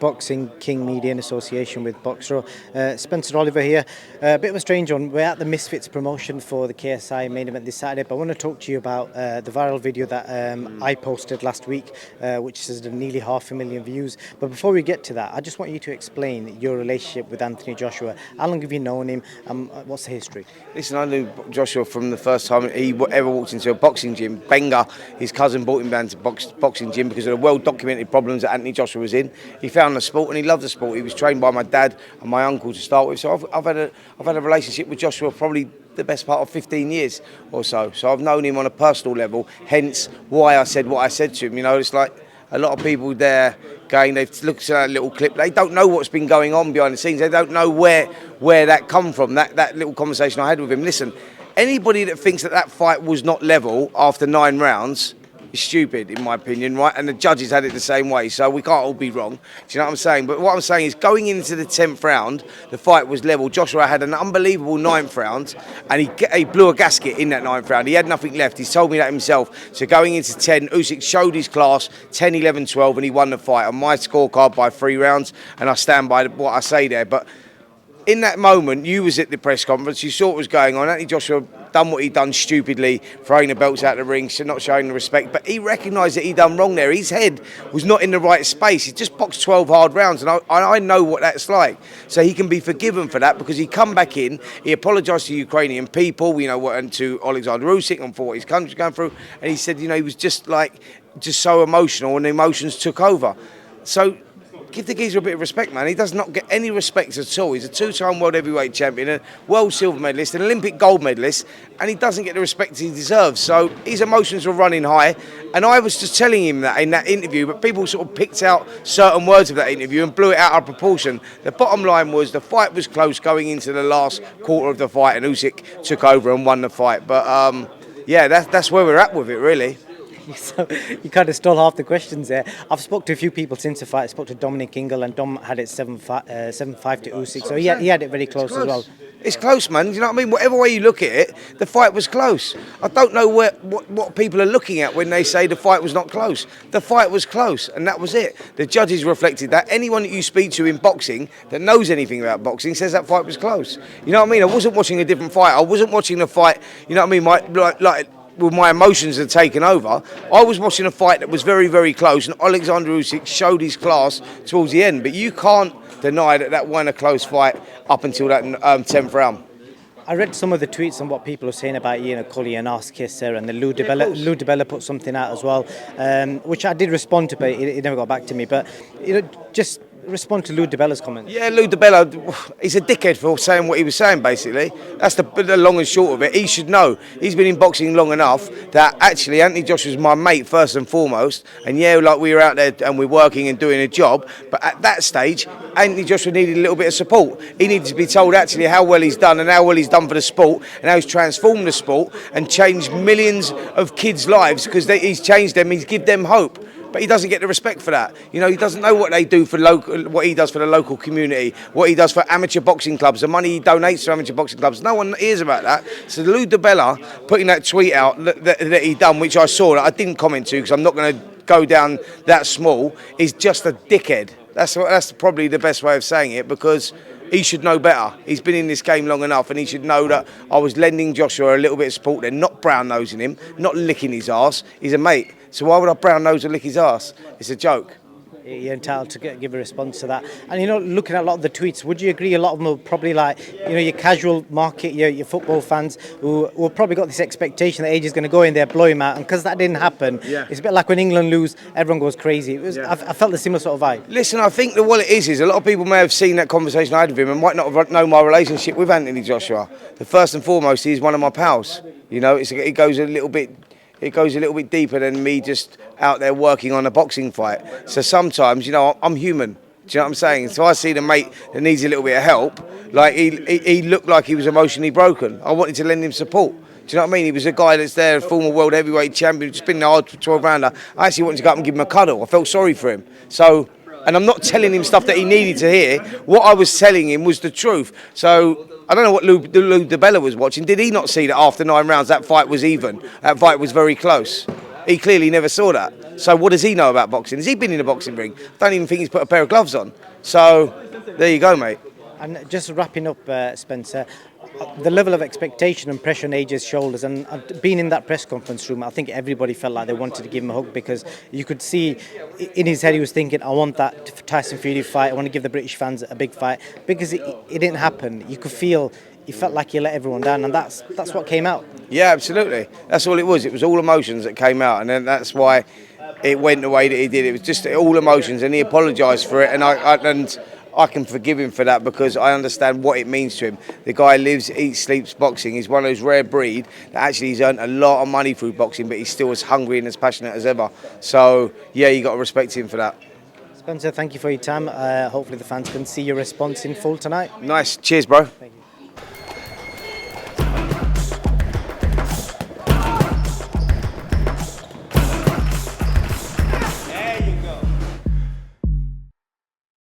Boxing King Media in association with Boxer. Spencer Oliver here. A bit of a strange one. We're at the Misfits promotion for the KSI main event this Saturday, but I want to talk to you about the viral video that I posted last week, which has done nearly 500,000 views. But before we get to that, I just want you to explain your relationship with Anthony Joshua. How long have you known him, and what's the history? Listen, I knew Joshua from the first time he ever walked into a boxing gym. Benga, his cousin, brought him down to boxing gym because of the well-documented problems that Anthony Joshua was in. He found the sport and he loved the sport. He was trained by my dad and my uncle to start with. So I've had a relationship with Joshua probably the best part of 15 years or so. So I've known him on a personal level, hence why I said what I said to him. You know, it's like a lot of people there going, they've looked at that little clip, they don't know what's been going on behind the scenes. They don't know where that come from, that little conversation I had with him. Listen, anybody that thinks that fight was not level after 9 rounds is stupid, in my opinion, right? And the judges had it the same way, so we can't all be wrong. Do you know what I'm saying? But what I'm saying is, going into the 10th round, the fight was level. Joshua had an unbelievable 9th round, and he blew a gasket in that 9th round. He had nothing left. He's told me that himself. So going into 10, Usyk showed his class, 10, 11, 12, and he won the fight on my scorecard by 3 rounds, and I stand by what I say there. But in that moment, you was at the press conference, you saw what was going on. Anthony Joshua done what he done stupidly, throwing the belts out of the ring, not showing the respect, but he recognised that he done wrong there. His head was not in the right space. He just boxed 12 hard rounds, and I know what that's like. So he can be forgiven for that, because he come back in, he apologised to Ukrainian people, you know, and to Alexander Usyk and for what his country's going through, and he said, you know, he was just so emotional, and the emotions took over. So give the geezer a bit of respect, man. He does not get any respect at all. He's a 2-time world heavyweight champion, a world silver medalist, an Olympic gold medalist, and he doesn't get the respect he deserves. So his emotions were running high, and I was just telling him that in that interview, but people sort of picked out certain words of that interview and blew it out of proportion. The bottom line was the fight was close going into the last quarter of the fight, and Usyk took over and won the fight. But yeah, that's where we're at with it, really. So you kind of stole half the questions there. I've spoke to a few people since the fight. I spoke to Dominic Ingle, and Dom had it 7-5 to Usyk, so he had it very close as well. It's close, man. You know what I mean? Whatever way you look at it, the fight was close. I don't know what people are looking at when they say the fight was not close. The fight was close, and that was it. The judges reflected that. Anyone that you speak to in boxing that knows anything about boxing says that fight was close. You know what I mean? I wasn't watching a different fight. I wasn't watching the fight, you know what I mean, with my emotions had taken over. I was watching a fight that was very, very close, and Alexander Usyk showed his class towards the end. But you can't deny that wasn't a close fight up until that 10th round. I read some of the tweets and what people are saying about Ian Cully and Ask Kisser, and the Lou Dibella put something out as well, which I did respond to, but he never got back to me. But you know, just respond to Lou Dibella's comments. Yeah, Lou Dibella, he's a dickhead for saying what he was saying, basically. That's the long and short of it. He should know. He's been in boxing long enough that actually Anthony Joshua's my mate first and foremost. And yeah, like, we were out there and we're working and doing a job. But at that stage, Anthony Joshua needed a little bit of support. He needed to be told actually how well he's done, and how well he's done for the sport, and how he's transformed the sport and changed millions of kids' lives, because he's changed them, he's given them hope. But he doesn't get the respect for that. You know, he doesn't know what they do for what he does for the local community, what he does for amateur boxing clubs, the money he donates to amateur boxing clubs. No one hears about that. So Lou Dibella putting that tweet out that he done, which I saw, that I didn't comment to because I'm not going to go down that small, is just a dickhead. That's probably the best way of saying it, because he should know better. He's been in this game long enough, and he should know that I was lending Joshua a little bit of support there, not brown-nosing him, not licking his arse. He's a mate. So why would I brown-nose and lick his arse? It's a joke. You're entitled to give a response to that. And, you know, looking at a lot of the tweets, would you agree a lot of them are probably like, you know, your casual market, your football fans who probably got this expectation that AJ's going to go in there, blow him out, and because that didn't happen, it's a bit like when England lose, everyone goes crazy. I felt a similar sort of vibe. Listen, I think that what it is a lot of people may have seen that conversation I had with him and might not have known my relationship with Anthony Joshua. The first and foremost, he's one of my pals. You know, it goes a little bit deeper than me just out there working on a boxing fight. So sometimes, you know, I'm human. Do you know what I'm saying? So I see the mate that needs a little bit of help. Like, he looked like he was emotionally broken. I wanted to lend him support. Do you know what I mean? He was a guy that's there, a former world heavyweight champion, spinning hard for 12 rounder. I actually wanted to go up and give him a cuddle. I felt sorry for him. So, and I'm not telling him stuff that he needed to hear. What I was telling him was the truth. So I don't know what Lou Dibella was watching. Did he not see that after 9 rounds that fight was even? That fight was very close. He clearly never saw that. So what does he know about boxing? Has he been in a boxing ring? I don't even think he's put a pair of gloves on. So there you go, mate. And just wrapping up, Spencer, the level of expectation and pressure on AJ's shoulders, and being in that press conference room, I think everybody felt like they wanted to give him a hug, because you could see in his head he was thinking, I want that Tyson Fury fight, I want to give the British fans a big fight, because it didn't happen. You could feel, he felt like he let everyone down, and that's what came out. Yeah, absolutely. That's all it was. It was all emotions that came out, and then that's why it went the way that he did. It was just all emotions, and he apologised for it, and I can forgive him for that, because I understand what it means to him. The guy lives, eats, sleeps boxing. He's one of those rare breed that actually he's earned a lot of money through boxing, but he's still as hungry and as passionate as ever. So yeah, you got to respect him for that. Spencer, thank you for your time. Hopefully the fans can see your response in full tonight. Nice. Cheers, bro. Thank you.